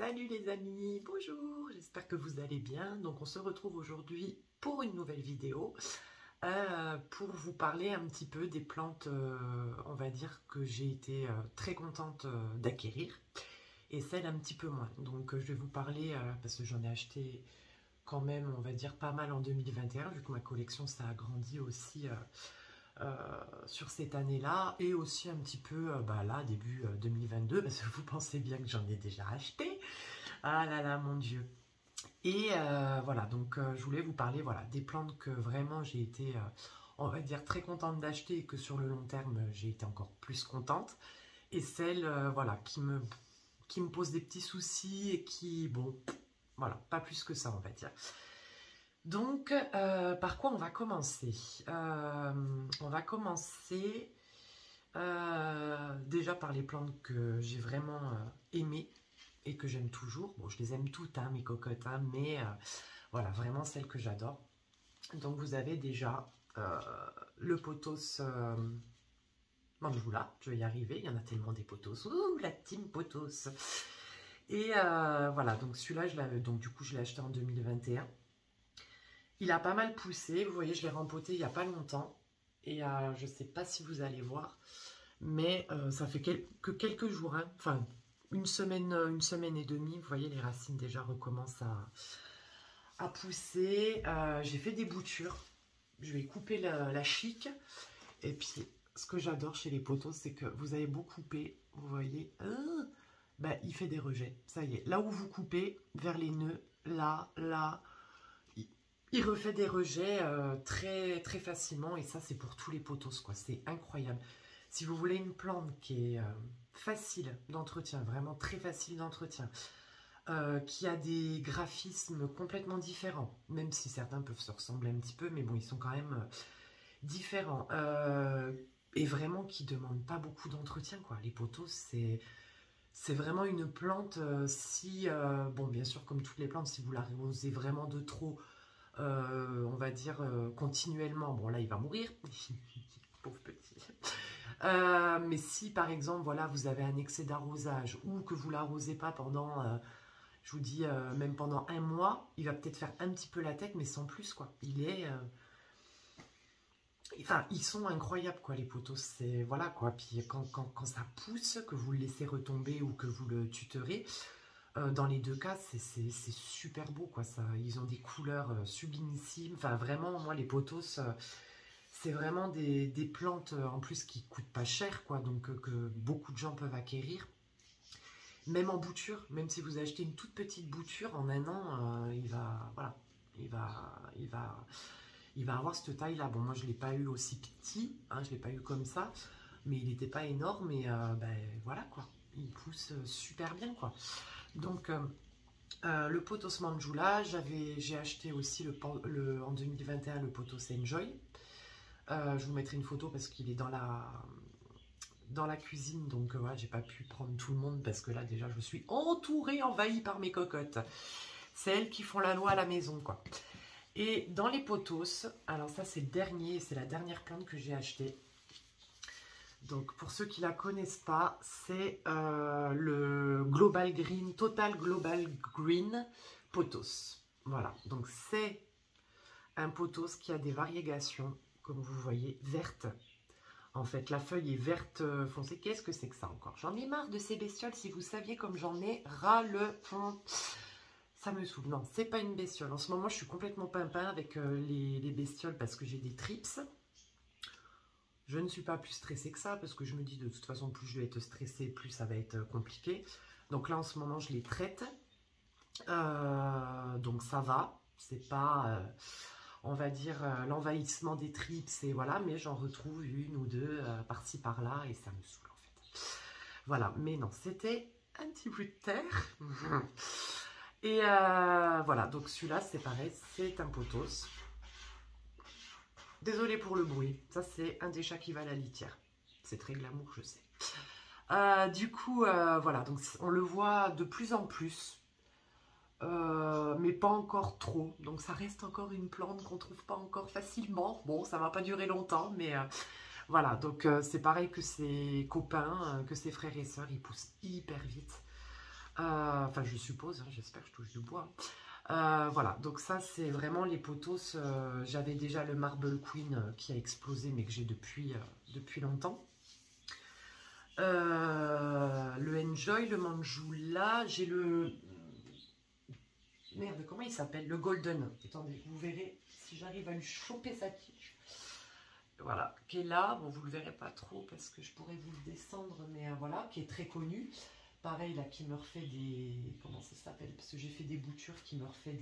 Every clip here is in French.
Salut les amis, bonjour, j'espère que vous allez bien. Donc on se retrouve aujourd'hui pour une nouvelle vidéo pour vous parler un petit peu des plantes, on va dire que j'ai été très contente d'acquérir et celles un petit peu moins. Donc je vais vous parler, parce que j'en ai acheté quand même, on va dire pas mal en 2021, vu que ma collection ça a grandi aussi sur cette année-là et aussi un petit peu là début 2022 parce que vous pensez bien que j'en ai déjà acheté. Ah là là mon Dieu. Et voilà, donc je voulais vous parler voilà, des plantes que vraiment j'ai été, on va dire, très contente d'acheter et que sur le long terme j'ai été encore plus contente. Et celles voilà, qui me posent des petits soucis et qui, bon, voilà, pas plus que ça on va dire. Donc, par quoi on va commencer? On va commencer déjà par les plantes que j'ai vraiment aimées et que j'aime toujours. Bon, je les aime toutes, hein, mes cocottes, hein, mais voilà, vraiment celles que j'adore. Donc, vous avez déjà le pothos Manjula, je vais y arriver, il y en a tellement des pothos. Ouh, la team pothos! Et voilà, donc celui-là, donc du coup, je l'ai acheté en 2021. Il a pas mal poussé, vous voyez, je l'ai rempoté il n'y a pas longtemps. Et je ne sais pas si vous allez voir, mais ça fait que quelques jours, hein. Enfin, une semaine et demie, vous voyez, les racines déjà recommencent à pousser. J'ai fait des boutures, je vais couper la chic. Et puis, ce que j'adore chez les poteaux, c'est que vous avez beau couper, vous voyez, il fait des rejets. Ça y est, là où vous coupez, vers les nœuds, là, il refait des rejets très, très facilement. Et ça, c'est pour tous les pothos, quoi. C'est incroyable. Si vous voulez une plante qui est facile d'entretien, vraiment très facile d'entretien, qui a des graphismes complètement différents, même si certains peuvent se ressembler un petit peu, mais bon, ils sont quand même différents. Et vraiment qui ne demandent pas beaucoup d'entretien, quoi. Les pothos, c'est vraiment une plante, bon, bien sûr, comme toutes les plantes, si vous l'arrosez vraiment de trop, on va dire continuellement, bon là il va mourir, pauvre petit. Mais si par exemple voilà vous avez un excès d'arrosage ou que vous l'arrosez pas pendant, je vous dis même pendant un mois, il va peut-être faire un petit peu la tête mais sans plus quoi. Enfin ils sont incroyables quoi les pothos, c'est voilà quoi. Puis quand ça pousse, que vous le laissez retomber ou que vous le tuterez. Dans les deux cas, c'est super beau, quoi. Ça, ils ont des couleurs sublimissimes. Enfin, vraiment, moi, les pothos, c'est vraiment des plantes, en plus, qui coûtent pas cher, quoi. Donc, que beaucoup de gens peuvent acquérir. Même en bouture, même si vous achetez une toute petite bouture, en un an, voilà, il va avoir cette taille-là. Bon, moi, je ne l'ai pas eu aussi petit, hein, je ne l'ai pas eu comme ça, mais il n'était pas énorme, et voilà, quoi. Il pousse super bien, quoi. Donc, le pothos Manjula, j'ai acheté aussi en 2021 le pothos Enjoy. Je vous mettrai une photo parce qu'il est dans la cuisine, donc voilà, j'ai pas pu prendre tout le monde parce que là déjà je suis entourée, envahie par mes cocottes. C'est elles qui font la loi à la maison, quoi. Et dans les pothos, alors ça c'est le dernier, c'est la dernière plante que j'ai achetée. Donc pour ceux qui ne la connaissent pas, c'est le Global Green, Total Global Green Pothos. Voilà, donc c'est un pothos qui a des variégations, comme vous voyez, vertes. En fait, la feuille est verte foncée. Qu'est-ce que c'est que ça encore? J'en ai marre de ces bestioles, si vous saviez comme j'en ai ras le fond. Ça me saoule. Non, c'est pas une bestiole. En ce moment, je suis complètement pimpin avec les bestioles parce que j'ai des trips. Je ne suis pas plus stressée que ça parce que je me dis de toute façon plus je vais être stressée, plus ça va être compliqué. Donc là en ce moment je les traite. Donc ça va. C'est pas, on va dire, l'envahissement des tripes, c'est voilà, mais j'en retrouve une ou deux par-ci par-là et ça me saoule en fait. Voilà, mais non, c'était un petit bout de terre. Et voilà, donc celui-là c'est pareil, c'est un pothos. Désolée pour le bruit, ça c'est un des chats qui va à la litière. C'est très glamour, je sais. Du coup, voilà, donc on le voit de plus en plus, mais pas encore trop. Donc ça reste encore une plante qu'on trouve pas encore facilement. Bon, ça va pas durer longtemps, mais voilà. Donc c'est pareil que ses copains, que ses frères et sœurs, ils poussent hyper vite. Enfin, je suppose, hein, j'espère que je touche du bois. Voilà, donc ça c'est vraiment les potos. J'avais déjà le Marble Queen qui a explosé, mais que j'ai depuis longtemps. Le Enjoy, le Manjula, j'ai le... Merde, comment il s'appelle? Le Golden. Attendez, vous verrez si j'arrive à lui choper sa tige. Voilà, qui est là. Bon, vous le verrez pas trop parce que je pourrais vous le descendre, mais voilà, qui est très connu. Pareil, là, qui me refait des... Comment ça s'appelle? Parce que j'ai fait des boutures, qui me refait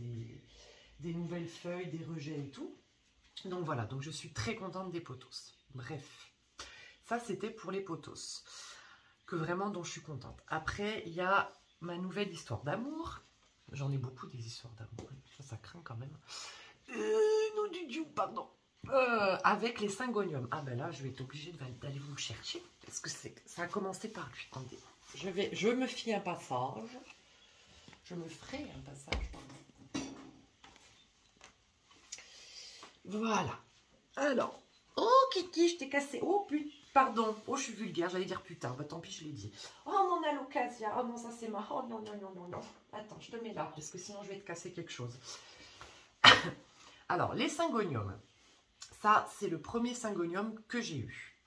des nouvelles feuilles, des rejets et tout. Donc voilà, donc je suis très contente des potos. Bref, ça c'était pour les potos, que vraiment dont je suis contente. Après, il y a ma nouvelle histoire d'amour. J'en ai beaucoup des histoires d'amour, ça craint quand même. Non du Dieu, pardon. Avec les syngoniums. Ah ben là, je vais être obligée d'aller vous le chercher, parce que ça a commencé par lui. Attendez, je me fie un passage. Je me ferai un passage, pardon. Voilà. Alors, oh Kiki, je t'ai cassé. Oh putain, pardon. Oh, je suis vulgaire, j'allais dire putain. Bah tant pis, je l'ai dit. Oh mon alocasia. Oh non, ça c'est marrant. Oh non, non, non, non, non. Attends, je te mets là, parce que sinon je vais te casser quelque chose. Alors, les syngoniums. Ça, c'est le premier syngonium que j'ai eu.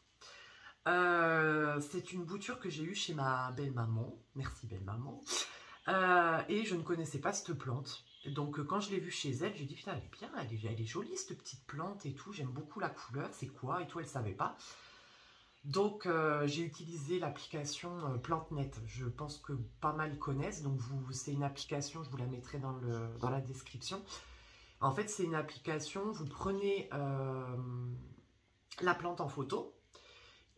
C'est une bouture que j'ai eue chez ma belle-maman. Merci belle-maman. Et je ne connaissais pas cette plante. Donc quand je l'ai vue chez elle, j'ai dit putain, elle est bien, elle est jolie cette petite plante et tout, j'aime beaucoup la couleur, c'est quoi et tout, elle ne savait pas. Donc j'ai utilisé l'application PlanteNet, je pense que pas mal connaissent, donc c'est une application, je vous la mettrai dans la description. En fait c'est une application, vous prenez la plante en photo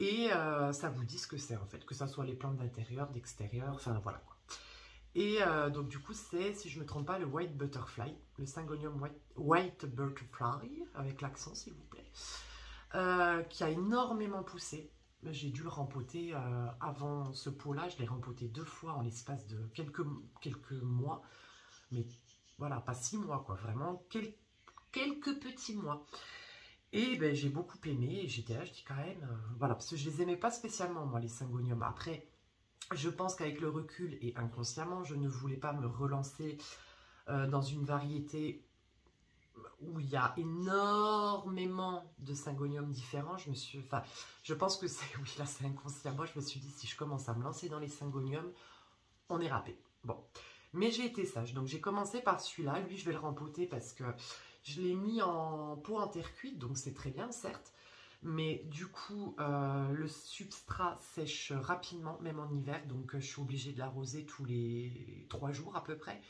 et ça vous dit ce que c'est en fait, que ça soit les plantes d'intérieur, d'extérieur, enfin voilà quoi. Et donc du coup c'est, si je ne me trompe pas, le White Butterfly, le Syngonium White Butterfly, avec l'accent s'il vous plaît, qui a énormément poussé. J'ai dû le rempoter avant ce pot-là, je l'ai rempoté 2 fois en l'espace de quelques mois, mais voilà, pas 6 mois quoi, vraiment quelques petits mois. Et ben, j'ai beaucoup aimé, et j'étais là, je dis quand même, voilà, parce que je les aimais pas spécialement moi les Syngoniums. Après, je pense qu'avec le recul et inconsciemment, je ne voulais pas me relancer dans une variété où il y a énormément de syngoniums différents. Je pense que c'est, oui, là c'est inconsciemment, je me suis dit, si je commence à me lancer dans les syngoniums, on est râpé. Bon, mais j'ai été sage, donc j'ai commencé par celui-là. Lui, je vais le rempoter parce que je l'ai mis en pot en terre cuite, donc c'est très bien, certes. Mais du coup, le substrat sèche rapidement, même en hiver. Donc, je suis obligée de l'arroser tous les 3 jours à peu près.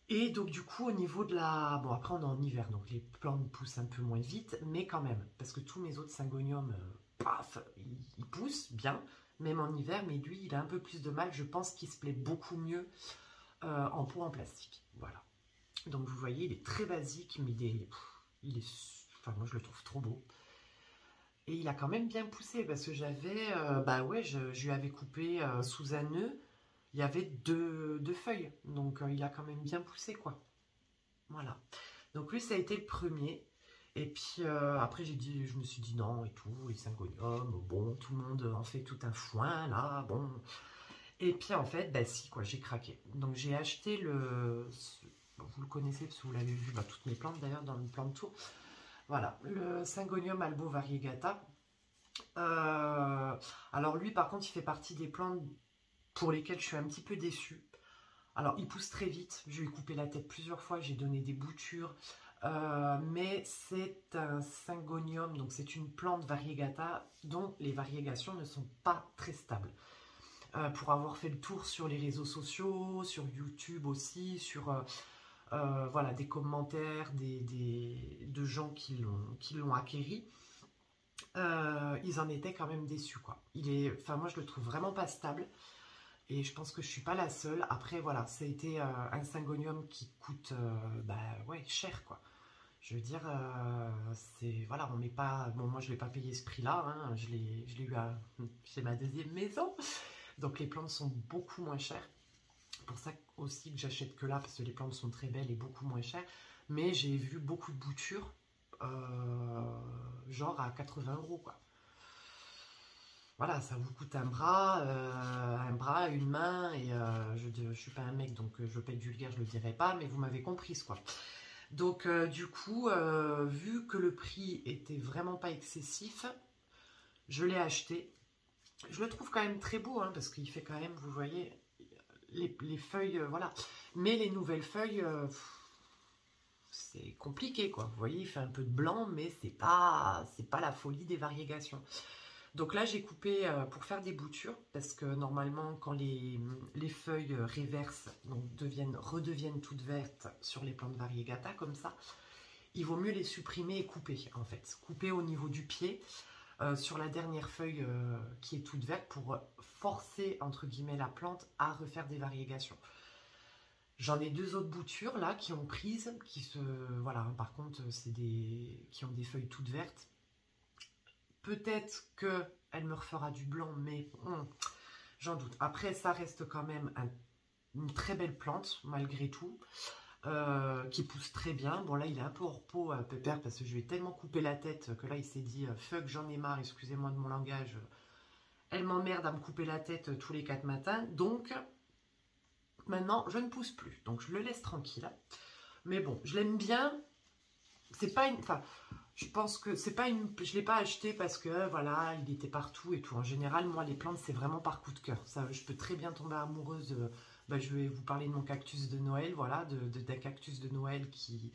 Et donc, du coup, au niveau de la... Bon, après, on est en hiver, donc les plantes poussent un peu moins vite. Mais quand même, parce que tous mes autres syngoniums, paf, ils poussent bien, même en hiver. Mais lui, il a un peu plus de mal. Je pense qu'il se plaît beaucoup mieux en pot en plastique. Voilà. Donc, vous voyez, il est très basique, mais il est... Enfin, moi, je le trouve trop beau. Et il a quand même bien poussé parce que j'avais, bah ouais, je lui avais coupé sous un nœud, il y avait deux feuilles, donc il a quand même bien poussé quoi. Voilà. Donc lui ça a été le premier. Et puis après je me suis dit non et tout, les syngoniums, bon, tout le monde en fait tout un foin là, bon. Et puis en fait, bah si quoi, j'ai craqué. Donc j'ai acheté vous le connaissez parce que vous l'avez vu, bah, toutes mes plantes d'ailleurs dans le plan de tour. Voilà, le Syngonium albo variegata. Alors lui par contre il fait partie des plantes pour lesquelles je suis un petit peu déçue. Alors il pousse très vite, je lui ai coupé la tête plusieurs fois, j'ai donné des boutures, mais c'est un syngonium, donc c'est une plante variegata dont les variegations ne sont pas très stables. Pour avoir fait le tour sur les réseaux sociaux, sur YouTube aussi, sur voilà, des commentaires de gens qui l'ont acquéri, ils en étaient quand même déçus quoi. Enfin moi je le trouve vraiment pas stable et je pense que je suis pas la seule. Après voilà, ça a été un syngonium qui coûte bah ouais cher quoi. Je veux dire, c'est voilà, on n'est pas bon. Moi je l'ai pas payé ce prix-là, hein, je l'ai eu chez ma deuxième maison, donc les plantes sont beaucoup moins chères. C'est pour ça aussi que j'achète que là parce que les plantes sont très belles et beaucoup moins chères. Mais j'ai vu beaucoup de boutures genre à 80 € quoi. voilà, ça vous coûte un bras, une main, et je suis pas un mec, donc je veux pas être vulgaire, je le dirai pas, mais vous m'avez comprise, quoi. Donc, du coup, vu que le prix était vraiment pas excessif, je l'ai acheté. Je le trouve quand même très beau, hein, parce qu'il fait quand même, vous voyez, les feuilles, voilà. Mais les nouvelles feuilles, c'est compliqué, quoi. Vous voyez, il fait un peu de blanc, mais c'est pas la folie des variégations. Donc là, j'ai coupé pour faire des boutures, parce que normalement, quand les feuilles réversent, donc redeviennent toutes vertes sur les plantes variegata, comme ça, il vaut mieux les supprimer et couper, en fait. Couper au niveau du pied, sur la dernière feuille qui est toute verte, pour forcer, entre guillemets, la plante à refaire des variégations. J'en ai deux autres boutures, là, qui ont prise, voilà, par contre, qui ont des feuilles toutes vertes. Peut-être qu'elle me refera du blanc, mais j'en doute. Après, ça reste quand même une très belle plante, malgré tout, qui pousse très bien. Bon, là, il est un peu hors pot, Pépère, parce que je lui ai tellement coupé la tête que là, il s'est dit « Fuck, j'en ai marre, excusez-moi de mon langage. Elle m'emmerde à me couper la tête tous les 4 matins. » Donc, maintenant, je ne pousse plus. Donc, je le laisse tranquille. Mais bon, je l'aime bien. C'est pas une... Enfin, je pense que c'est pas une... Je ne l'ai pas acheté parce que, voilà, il était partout et tout. En général, moi, les plantes, c'est vraiment par coup de cœur. Ça, je peux très bien tomber amoureuse. Je vais vous parler de mon cactus de Noël, voilà, d'un cactus de Noël qui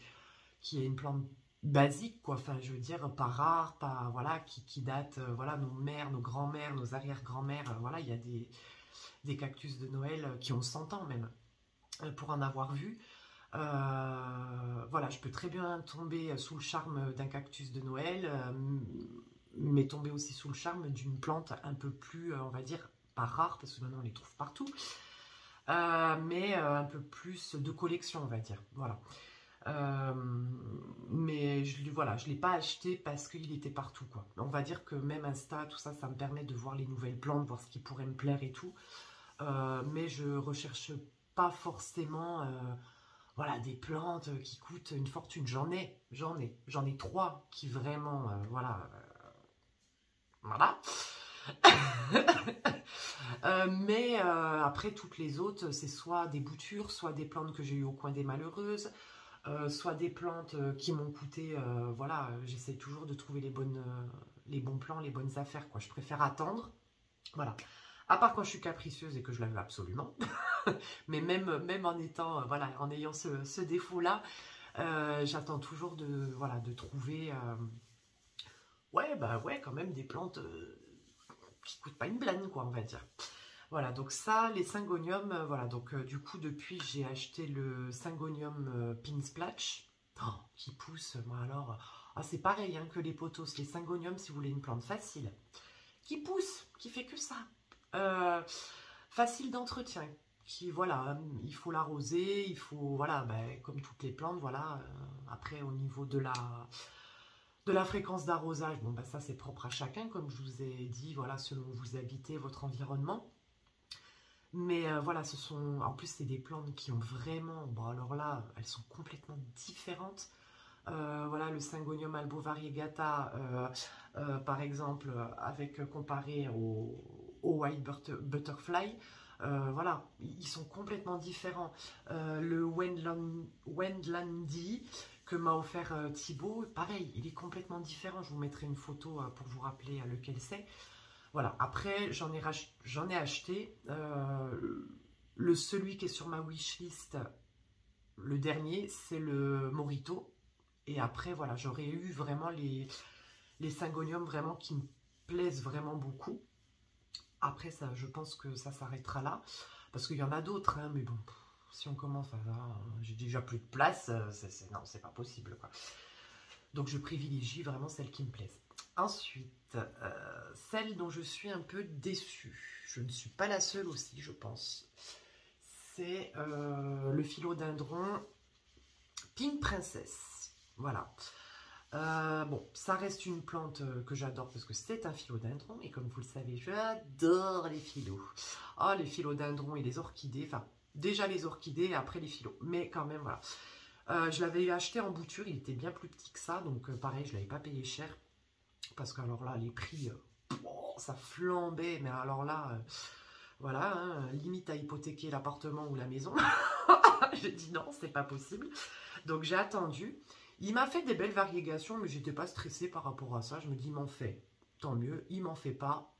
est une plante basique, quoi. Enfin, je veux dire, pas rare, pas... Voilà, qui date... voilà, nos mères, nos grands-mères, nos arrière-grands-mères. Voilà, il y a des cactus de Noël qui ont 100 ans, même, pour en avoir vu. Voilà, je peux très bien tomber sous le charme d'un cactus de Noël, mais tomber aussi sous le charme d'une plante un peu plus, on va dire, pas rare, parce que maintenant on les trouve partout, mais un peu plus de collection, on va dire. Voilà. Mais voilà, je ne l'ai pas acheté parce qu'il était partout, quoi. On va dire que même Insta, tout ça, ça me permet de voir les nouvelles plantes, voir ce qui pourrait me plaire et tout. Mais je recherche pas forcément... voilà, des plantes qui coûtent une fortune. J'en ai 3 qui vraiment, voilà, voilà. Mais après, toutes les autres, c'est soit des boutures, soit des plantes que j'ai eues au coin des malheureuses, soit des plantes qui m'ont coûté, voilà, j'essaie toujours de trouver les bons plans, les bonnes affaires, quoi. Je préfère attendre, voilà. À part quand je suis capricieuse et que je la veux absolument. Mais même en étant, voilà, en ayant ce défaut-là, j'attends toujours voilà, de trouver, ouais, quand même des plantes qui coûtent pas une blinde, quoi, on va dire. Voilà, donc ça, les syngoniums, voilà, donc du coup, depuis, j'ai acheté le syngonium Pink Splash, qui pousse, moi alors, c'est pareil hein, que les pothos, les syngoniums, si vous voulez une plante facile, qui pousse, qui fait que ça, facile d'entretien, qui, voilà, il faut l'arroser, il faut, voilà, comme toutes les plantes, voilà, après, au niveau de la fréquence d'arrosage, bon, ça, c'est propre à chacun, comme je vous ai dit, voilà, selon où vous habitez, votre environnement. Mais voilà, en plus, c'est des plantes qui ont vraiment, bon, alors là, elles sont complètement différentes. Voilà, le Syngonium albovariegata, par exemple, comparé au White Butterfly, voilà, ils sont complètement différents. Le Wendlandy que m'a offert Thibaut, pareil, il est complètement différent. Je vous mettrai une photo pour vous rappeler lequel c'est. Voilà, après, j'en ai acheté. Celui qui est sur ma wishlist, le dernier, c'est le Morito. Et après, voilà, j'aurais eu vraiment les syngoniums vraiment qui me plaisent vraiment beaucoup. Après, ça, je pense que ça s'arrêtera là. Parce qu'il y en a d'autres, hein, mais bon, si on commence, j'ai déjà plus de place, non, c'est pas possible, quoi. Donc, je privilégie vraiment celles qui me plaisent. Ensuite, celle dont je suis un peu déçue, je ne suis pas la seule aussi, je pense, c'est le philodendron Pink Princess. Voilà. Bon, ça reste une plante que j'adore parce que c'est un philodendron et comme vous le savez, j'adore les phyllos. Oh, les philodendrons et les orchidées, enfin, déjà les orchidées et après les phyllos, mais quand même, voilà. Je l'avais acheté en bouture, il était bien plus petit que ça, donc pareil, je ne l'avais pas payé cher parce que alors là, les prix, oh, ça flambait. Mais alors là, voilà, hein, limite à hypothéquer l'appartement ou la maison. J'ai dit non, c'est pas possible. Donc j'ai attendu. Il m'a fait des belles variégations, mais j'étais pas stressée par rapport à ça. Je me dis, il m'en fait, tant mieux. Il m'en fait pas,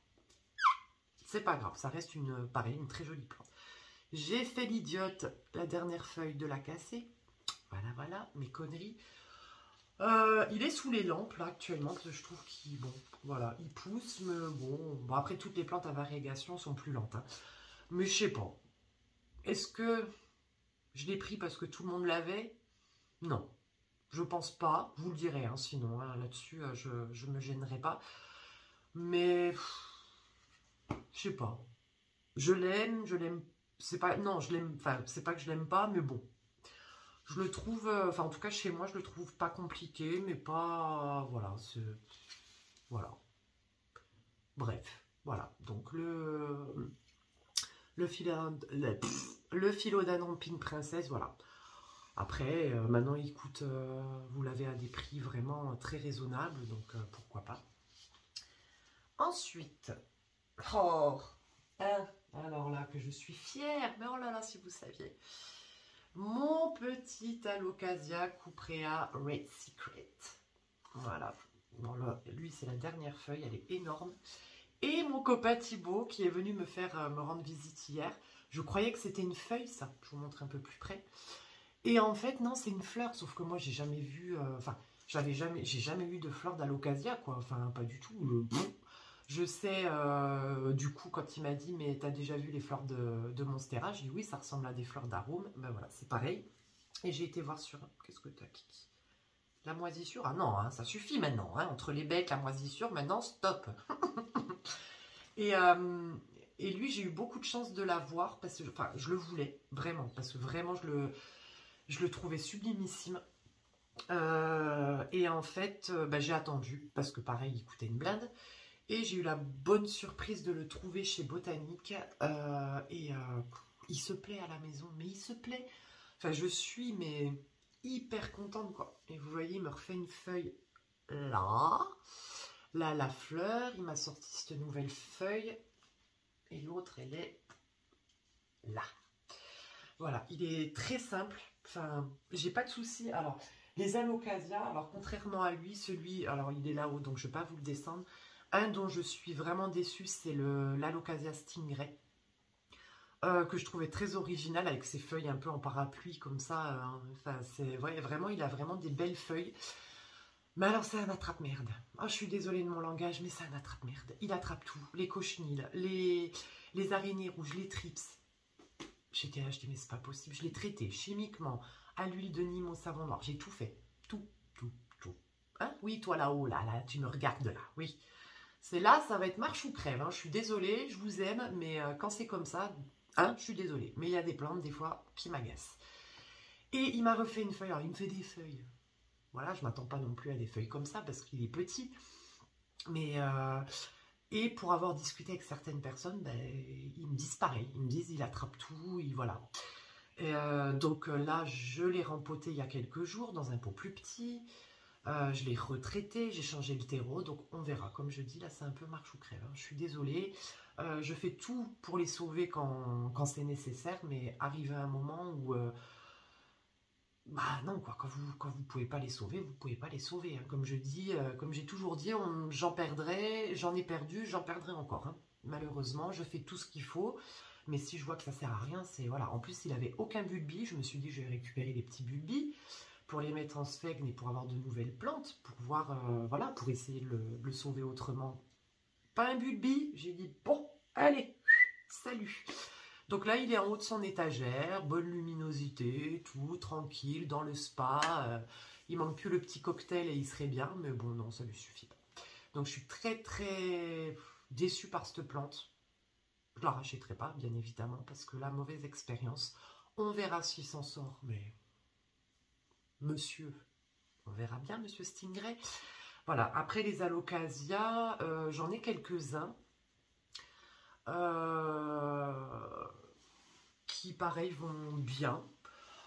c'est pas grave. Ça reste pareil, une très jolie plante. J'ai fait l'idiote, la dernière feuille de la casser. Voilà, voilà, mes conneries. Il est sous les lampes là actuellement parce que je trouve qu'il bon, voilà, il pousse, mais bon, après toutes les plantes à variégation sont plus lentes, hein. Mais je sais pas. Est-ce que je l'ai pris parce que tout le monde l'avait? Non, je pense pas. Je vous le dirai, hein, sinon hein, là-dessus je me gênerai pas. Mais je sais pas. Je l'aime. C'est pas non, je l'aime. Enfin, c'est pas que je l'aime pas, mais bon. Je le trouve, enfin en tout cas chez moi, je le trouve pas compliqué, mais pas, voilà, voilà. Bref, voilà. Donc le philodendron Pink Princesse, voilà. Après, maintenant il coûte, vous l'avez à des prix vraiment très raisonnables, donc pourquoi pas. Ensuite, oh, hein, alors là que je suis fière, mais oh là là si vous saviez. Mon petit Alocasia Cuprea Red Secret. Voilà. Bon, là, lui, c'est la dernière feuille, elle est énorme. Et mon copain Thibaut, qui est venu me rendre visite hier. Je croyais que c'était une feuille, ça. Je vous montre un peu plus près. Et en fait, non, c'est une fleur. Sauf que moi, j'ai jamais vu... Enfin, j'ai jamais eu de fleur d'Alocasia, quoi. Enfin, pas du tout. Je sais, du coup, quand il m'a dit, mais t'as déjà vu les fleurs de Monstera? J'ai dit oui, ça ressemble à des fleurs d'arôme. Ben voilà, c'est pareil. Et j'ai été voir sur... Qu'est-ce que t'as, Kiki? La moisissure? Ah non, hein, ça suffit maintenant. Hein, entre les becs, la moisissure, maintenant, stop. et, euh, et lui, j'ai eu beaucoup de chance de l'avoir, parce que, enfin, je le voulais, vraiment. Parce que vraiment, je le trouvais sublimissime. Et en fait, ben, j'ai attendu, parce que pareil, il coûtait une blinde. Et j'ai eu la bonne surprise de le trouver chez Botanique. Il se plaît à la maison, mais il se plaît. Enfin, je suis mais hyper contente, quoi. Et vous voyez, il me refait une feuille là. Là, la fleur. Il m'a sorti cette nouvelle feuille. Et l'autre, elle est là. Voilà, il est très simple. Enfin, j'ai pas de souci. Alors, les Alocasia, alors contrairement à lui, celui, alors il est là-haut, donc je vais pas vous le descendre. Un dont je suis vraiment déçue, c'est l'Alocasia Stingray, que je trouvais très original avec ses feuilles un peu en parapluie comme ça. Enfin, c'est ouais, vraiment, il a vraiment des belles feuilles. Mais alors, c'est un attrape-merde. Oh, je suis désolée de mon langage, mais c'est un attrape-merde. Il attrape tout. Les cochenilles, les araignées rouges, les trips. J'étais là, je dis, mais c'est pas possible. Je l'ai traité chimiquement, à l'huile de Nîmes, au savon noir. J'ai tout fait. Tout, tout, tout. Hein? Oui, toi là-haut, là, tu me regardes là. Oui. C'est là, ça va être marche ou crève. Hein. Je suis désolée, je vous aime, mais quand c'est comme ça, hein, je suis désolée. Mais il y a des plantes, des fois, qui m'agacent. Et il m'a refait une feuille. Alors, il me fait des feuilles. Voilà, je ne m'attends pas non plus à des feuilles comme ça, parce qu'il est petit. Mais, et pour avoir discuté avec certaines personnes, ben, ils me disent pareil. Ils me disent, il attrape tout, voilà. Et, donc là, je l'ai rempoté il y a quelques jours, dans un pot plus petit. Je l'ai retraité, j'ai changé le terreau, donc on verra. Comme je dis, là, c'est un peu marche ou crève. Hein. Je suis désolée. Je fais tout pour les sauver quand c'est nécessaire, mais arrivé à un moment où... bah non, quoi. Quand vous pouvez pas les sauver, vous pouvez pas les sauver. Hein. Comme je dis, comme j'ai toujours dit, j'en perdrai, j'en ai perdu, j'en perdrai encore. Hein. Malheureusement, je fais tout ce qu'il faut. Mais si je vois que ça sert à rien, c'est... Voilà. En plus, il avait aucun bulbi. Je me suis dit, je vais récupérer les petits bulbis pour les mettre en sphègne et pour avoir de nouvelles plantes, pour voir, voilà, pour essayer de le sauver autrement. Pas un bulbi, j'ai dit, bon, allez, salut. Donc là, il est en haut de son étagère, bonne luminosité, tout, tranquille, dans le spa. Il manque plus le petit cocktail et il serait bien, mais bon, non, ça lui suffit pas. Donc je suis très, très déçue par cette plante. Je la rachèterai pas, bien évidemment, parce que la mauvaise expérience, on verra s'il s'en sort, mais... Monsieur, on verra bien, monsieur Stingray. Voilà, après les Alocasia, j'en ai quelques-uns qui, pareil, vont bien.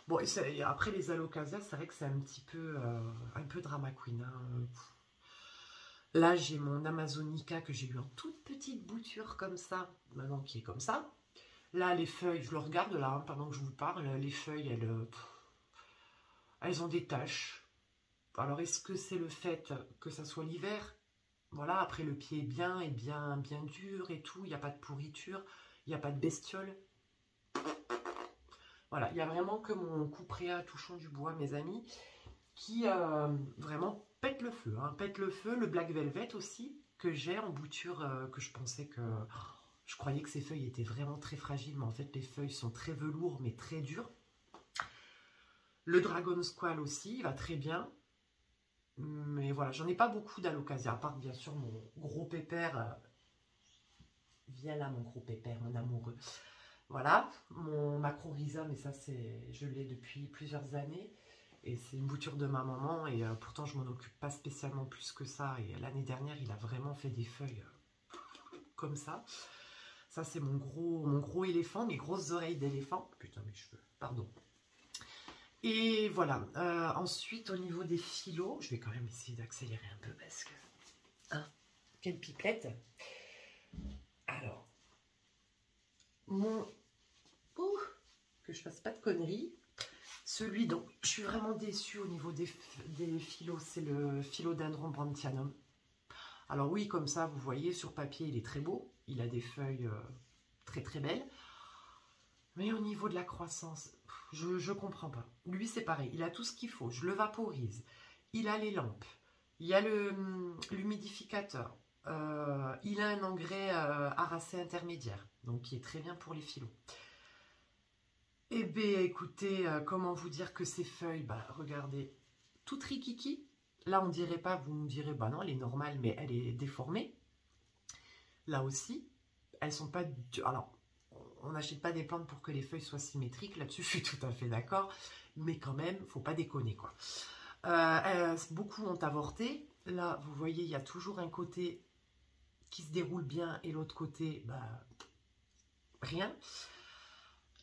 Bon, et après les Alocasia, c'est vrai que c'est un peu drama queen. Hein. Là, j'ai mon Amazonica que j'ai eu en toute petite bouture comme ça, maintenant qui est comme ça. Là, les feuilles, je le regarde là, hein, pendant que je vous parle, les feuilles, elles ont des taches. Alors, est-ce que c'est le fait que ça soit l'hiver? Voilà, après le pied est bien dur et tout, il n'y a pas de pourriture, il n'y a pas de bestiole. Voilà, il n'y a vraiment que mon coupréa touchant du bois, mes amis, qui vraiment pète le feu. Hein, pète le feu, le Black Velvet aussi, que j'ai en bouture, que je pensais que... Je croyais que ces feuilles étaient vraiment très fragiles, mais en fait les feuilles sont très velours, mais très dures. Le Dragon Squall aussi, il va très bien. Mais voilà, j'en ai pas beaucoup d'Alocasia, à part bien sûr mon gros pépère. Viens là mon gros pépère, mon amoureux. Voilà, mon macrorhiza, mais ça je l'ai depuis plusieurs années. Et c'est une bouture de ma maman, et pourtant je m'en occupe pas spécialement plus que ça. Et l'année dernière, il a vraiment fait des feuilles comme ça. Ça, c'est mon gros éléphant, mes grosses oreilles d'éléphant. Putain, mes cheveux, pardon. Et voilà. Ensuite, au niveau des phyllos, je vais quand même essayer d'accélérer un peu parce que... Hein, quelle pipelette. Alors, que je fasse pas de conneries. Celui dont je suis vraiment déçue au niveau des phyllos, c'est le Philodendron brandtianum. Alors oui, comme ça, vous voyez, sur papier, il est très beau. Il a des feuilles très très belles. Mais au niveau de la croissance, je comprends pas. Lui, c'est pareil. Il a tout ce qu'il faut. Je le vaporise. Il a les lampes. Il y a l'humidificateur. Il a un engrais aracé intermédiaire. Donc, qui est très bien pour les phyllos. Eh bien, écoutez, comment vous dire que ces feuilles, bah, regardez, toutes rikiki. Là, on dirait pas, vous me direz, bah non, elle est normale, mais elle est déformée. Là aussi, elles sont pas... Alors, on n'achète pas des plantes pour que les feuilles soient symétriques. Là-dessus, je suis tout à fait d'accord. Mais quand même, faut pas déconner, quoi. Beaucoup ont avorté. Là, vous voyez, il y a toujours un côté qui se déroule bien et l'autre côté, bah, rien.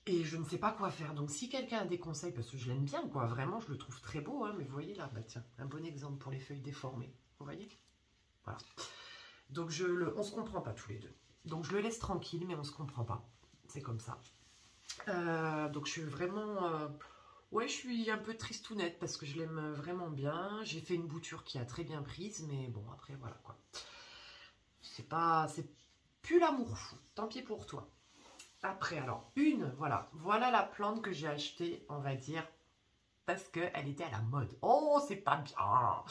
Et je ne sais pas quoi faire. Donc, si quelqu'un a des conseils, parce que je l'aime bien, quoi, vraiment, je le trouve très beau, hein, mais vous voyez là, bah tiens, un bon exemple pour les feuilles déformées. Vous voyez? Voilà. Donc, on se comprend pas tous les deux. Donc, je le laisse tranquille, mais on se comprend pas. C'est comme ça. Donc, je suis vraiment... ouais, je suis un peu tristounette parce que je l'aime vraiment bien. J'ai fait une bouture qui a très bien prise, mais bon, après, voilà, quoi. C'est plus l'amour fou. Tant pis pour toi. Après, alors, voilà la plante que j'ai achetée, on va dire, parce qu'elle était à la mode. Oh, c'est pas bien.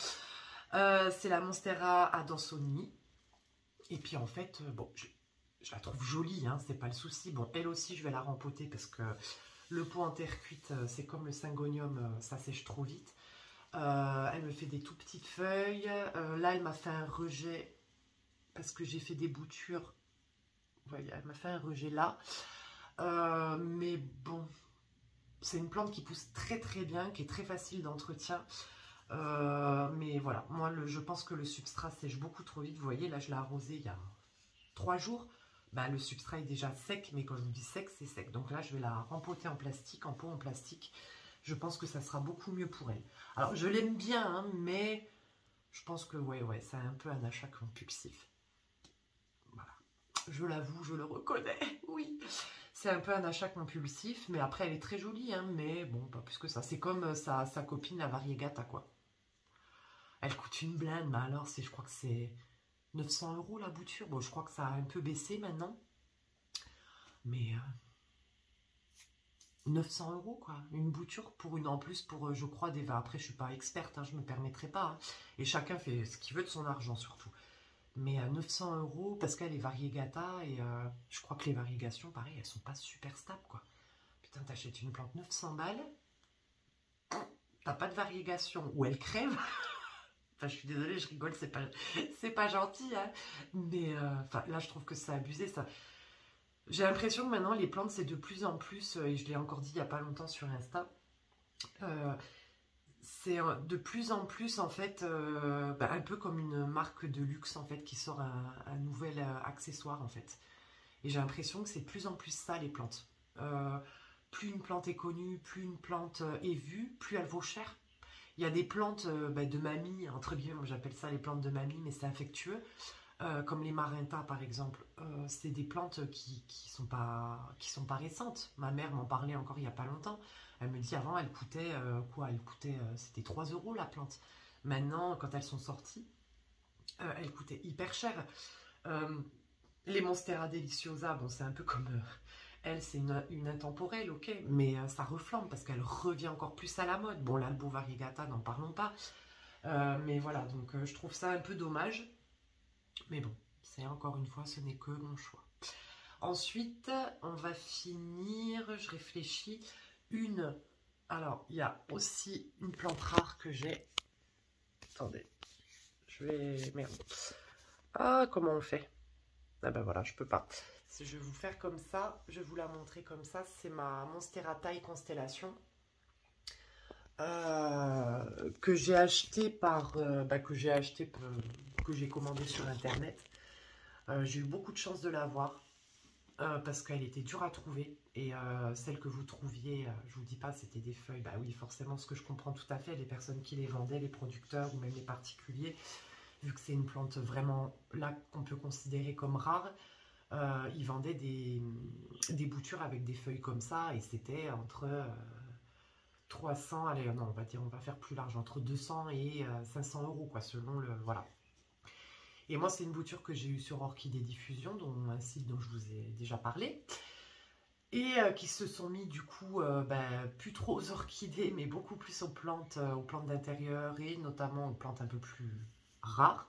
C'est la Monstera adansonii. Et puis, en fait, bon, je la trouve jolie, hein, c'est pas le souci. Bon, elle aussi, je vais la rempoter parce que le pot en terre cuite, c'est comme le syngonium, ça sèche trop vite. Elle me fait des tout petites feuilles. Là, elle m'a fait un rejet parce que j'ai fait des boutures. Vous voyez, elle m'a fait un rejet là. Mais bon, c'est une plante qui pousse très très bien, qui est très facile d'entretien. Mais voilà, moi je pense que le substrat sèche beaucoup trop vite. Vous voyez, là je l'ai arrosé il y a 3 jours. Bah, le substrat est déjà sec, mais quand je vous dis sec, c'est sec. Donc là, je vais la rempoter en plastique, en pot en plastique. Je pense que ça sera beaucoup mieux pour elle. Alors, je l'aime bien, hein, mais je pense que, ouais, c'est un peu un achat compulsif. Voilà. Je l'avoue, je le reconnais, oui. C'est un peu un achat compulsif, mais après, elle est très jolie, hein, mais bon, pas plus que ça. C'est comme sa copine, la variegata, quoi. Elle coûte une blinde, mais alors, je crois que c'est 900 € la bouture. Bon, je crois que ça a un peu baissé maintenant. Mais 900 € quoi. Une bouture pour en plus pour, je crois, des vins. Après, je suis pas experte, hein, je me permettrai pas. Hein. Et chacun fait ce qu'il veut de son argent surtout. Mais 900 € parce qu'elle est variegata et je crois que les variegations, pareil, elles sont pas super stables, quoi. Putain, t'achètes une plante 900 balles, t'as pas de variegation ou elle crève. Enfin, je suis désolée, je rigole, c'est pas gentil, hein. Mais là, je trouve que c'est abusé, ça. J'ai l'impression que maintenant, les plantes, c'est de plus en plus, et je l'ai encore dit il n'y a pas longtemps sur Insta, c'est de plus en plus, en fait, un peu comme une marque de luxe, en fait, qui sort un nouvel accessoire, en fait. Et j'ai l'impression que c'est de plus en plus ça, les plantes. Plus une plante est connue, plus une plante est vue, plus elle vaut cher. Il y a des plantes de mamie, entre guillemets, moi j'appelle ça les plantes de mamie, mais c'est affectueux. Comme les marintas par exemple, c'est des plantes qui sont pas récentes. Ma mère m'en parlait encore il n'y a pas longtemps. Elle me dit avant elle coûtait quoi? Elle coûtait c'était 3 euros la plante. Maintenant quand elles sont sorties, elles coûtaient hyper cher. Euh, les Monstera Deliciosa, bon c'est un peu comme elle, c'est une intemporelle, ok, mais ça reflambe parce qu'elle revient encore plus à la mode. Bon l'Albo Variegata, n'en parlons pas. Mais voilà, donc je trouve ça un peu dommage. Mais bon, c'est encore une fois, ce n'est que mon choix. Ensuite, on va finir, je réfléchis, une... Alors, il y a aussi une plante rare que j'ai. Attendez, je vais... Merde. Ah, comment on fait? Ah ben voilà, je peux pas. Je vais vous faire comme ça, je vais vous la montrer comme ça. C'est ma Monstera taille Constellation. Que j'ai acheté que j'ai commandé sur internet. J'ai eu beaucoup de chance de l'avoir parce qu'elle était dure à trouver et celle que vous trouviez, je vous dis pas, c'était des feuilles. Bah oui, forcément, ce que je comprends tout à fait, les personnes qui les vendaient, les producteurs ou même les particuliers, vu que c'est une plante vraiment là qu'on peut considérer comme rare, ils vendaient des boutures avec des feuilles comme ça et c'était entre 300, allez, non, on va dire, on va faire plus large, entre 200 et 500 euros, quoi, selon le, voilà. Et moi, c'est une bouture que j'ai eue sur Orchidée Diffusion, dont un site dont je vous ai déjà parlé, et qui se sont mis du coup, plus trop aux orchidées, mais beaucoup plus aux plantes d'intérieur et notamment aux plantes un peu plus rares.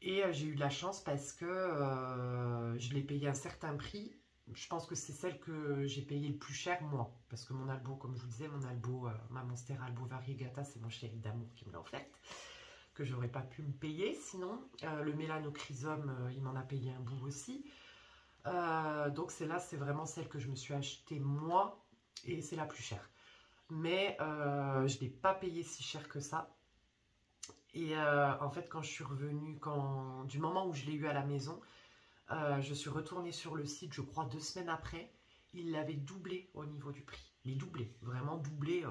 Et j'ai eu de la chance parce que je l'ai payé un certain prix. Je pense que c'est celle que j'ai payé le plus cher, moi. Parce que mon Albo, comme je vous disais, mon Albo, ma Monstera Albo Variegata, c'est mon chéri d'amour qui me l'a offerte. Que j'aurais pas pu me payer sinon. Le Mélanochrysome, il m'en a payé un bout aussi. Donc celle-là, c'est vraiment celle que je me suis achetée moi. Et c'est la plus chère. Mais je ne l'ai pas payée si cher que ça. Et en fait, quand je suis revenue, du moment où je l'ai eu à la maison, je suis retournée sur le site, je crois 2 semaines après, il l'avait doublé au niveau du prix. Il est doublé, vraiment doublé,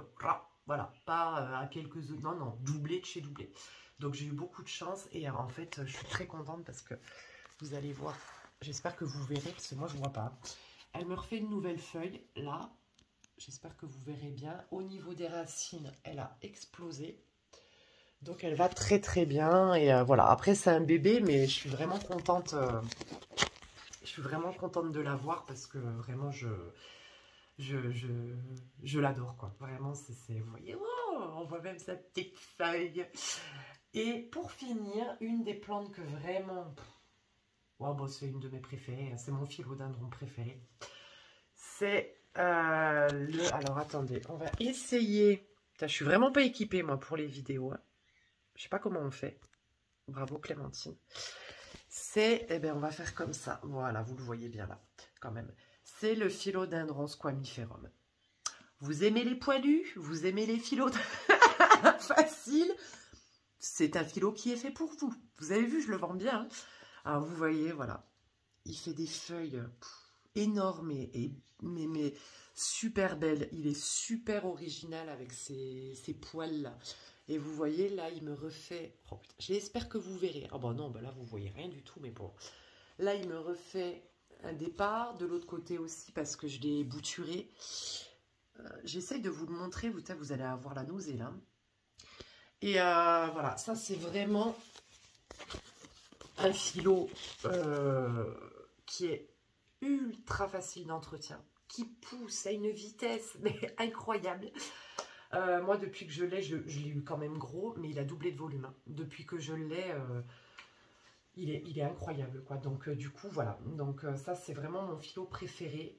voilà, pas à quelques autres, non, non, doublé de chez doublé. Donc j'ai eu beaucoup de chance et en fait, je suis très contente parce que vous allez voir, j'espère que vous verrez, parce que moi je ne vois pas. Elle me refait une nouvelle feuille, là, j'espère que vous verrez bien. Au niveau des racines, elle a explosé. Donc elle va très très bien et voilà. Après c'est un bébé mais je suis vraiment contente. Je suis vraiment contente de l'avoir parce que vraiment je l'adore quoi. Vraiment vous voyez, oh, on voit même sa petite feuille. Et pour finir, une des plantes que vraiment, wow, bon, c'est une de mes préférées. C'est mon philodendron préféré. C'est alors attendez, on va essayer. Putain, je suis vraiment pas équipée moi pour les vidéos. Hein. Je sais pas comment on fait. Bravo Clémentine. C'est, eh bien, on va faire comme ça. Voilà, vous le voyez bien là, quand même. C'est le philodendron squamiferum. Vous aimez les poilus? Vous aimez les philodendrons faciles? C'est un philo qui est fait pour vous. Vous avez vu, je le vends bien. Hein. Alors, vous voyez, voilà. Il fait des feuilles énormes mais super belles. Il est super original avec ses poils-là. Et vous voyez, là, il me refait... Oh, putain, j'espère que vous verrez. Ah bah non, bah là, vous voyez rien du tout, mais bon. Là, il me refait un départ. De l'autre côté aussi, parce que je l'ai bouturé. J'essaye de vous le montrer. Vous allez avoir la nausée, là. Et voilà, ça, c'est vraiment un philo qui est ultra facile d'entretien, qui pousse à une vitesse mais incroyable. Moi, depuis que je l'ai, je l'ai eu quand même gros, mais il a doublé de volume. Hein. Depuis que je l'ai, il est incroyable, quoi. Donc, du coup, voilà. Donc, ça, c'est vraiment mon philo préféré.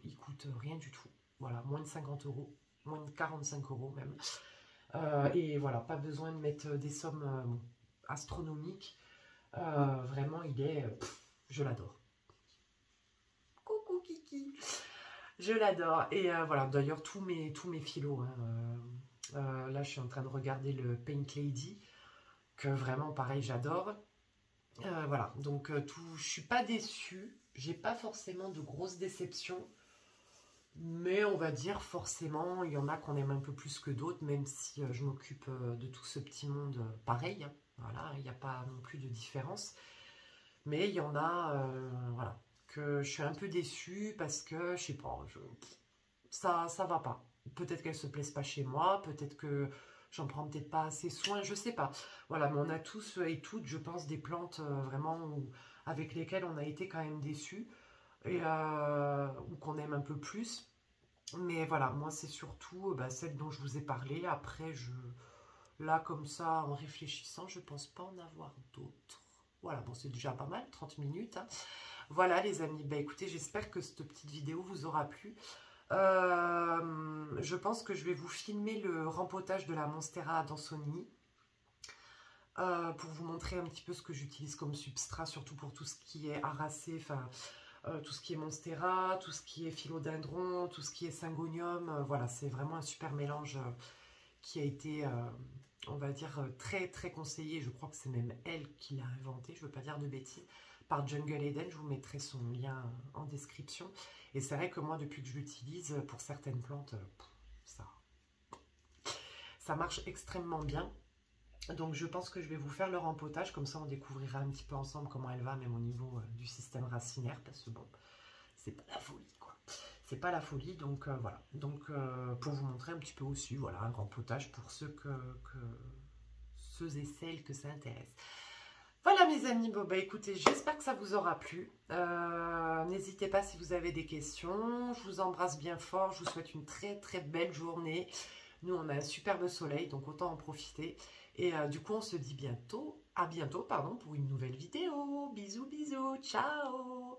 Il coûte rien du tout. Voilà, moins de 50 euros, moins de 45 euros même. Et voilà, pas besoin de mettre des sommes astronomiques. Vraiment, il est... je l'adore. Coucou Kiki. Je l'adore. Et voilà, d'ailleurs, tous mes philos. Hein, là, je suis en train de regarder le Paint Lady, que vraiment, pareil, j'adore. Voilà, donc je suis pas déçue. J'ai pas forcément de grosses déceptions. Mais on va dire forcément, il y en a qu'on aime un peu plus que d'autres, même si je m'occupe de tout ce petit monde pareil, hein. Voilà, il n'y a pas non plus de différence. Mais il y en a, voilà, que je suis un peu déçue parce que, je sais pas, ça va pas. Peut-être qu'elles se plaisent pas chez moi, peut-être que j'en prends peut-être pas assez soin, je sais pas. Voilà, mais on a tous et toutes, je pense, des plantes vraiment avec lesquelles on a été quand même déçus et ou qu'on aime un peu plus. Mais voilà, moi c'est surtout celle dont je vous ai parlé. Après, là comme ça, en réfléchissant, je pense pas en avoir d'autres. Voilà, bon c'est déjà pas mal, 30 minutes, hein. Voilà les amis, bah écoutez, j'espère que cette petite vidéo vous aura plu. Je pense que je vais vous filmer le rempotage de la Monstera Adansonii pour vous montrer un petit peu ce que j'utilise comme substrat, surtout pour tout ce qui est aracé, enfin tout ce qui est Monstera, tout ce qui est philodendron, tout ce qui est syngonium. Voilà, c'est vraiment un super mélange qui a été, on va dire, très très conseillé. Je crois que c'est même elle qui l'a inventé, je ne veux pas dire de bêtises, par Jungle Eden. Je vous mettrai son lien en description. Et c'est vrai que moi, depuis que je l'utilise, pour certaines plantes, ça marche extrêmement bien. Donc je pense que je vais vous faire le rempotage, comme ça on découvrira un petit peu ensemble comment elle va, même au niveau du système racinaire, parce que bon, c'est pas la folie quoi. C'est pas la folie, donc voilà. Donc pour vous montrer un petit peu aussi, voilà, un rempotage pour ceux et celles que ça intéresse. Voilà mes amis, bon bah écoutez, j'espère que ça vous aura plu. N'hésitez pas si vous avez des questions. Je vous embrasse bien fort, je vous souhaite une très très belle journée. Nous on a un superbe soleil, donc autant en profiter. Et du coup on se dit à bientôt pardon, pour une nouvelle vidéo. Bisous bisous, ciao.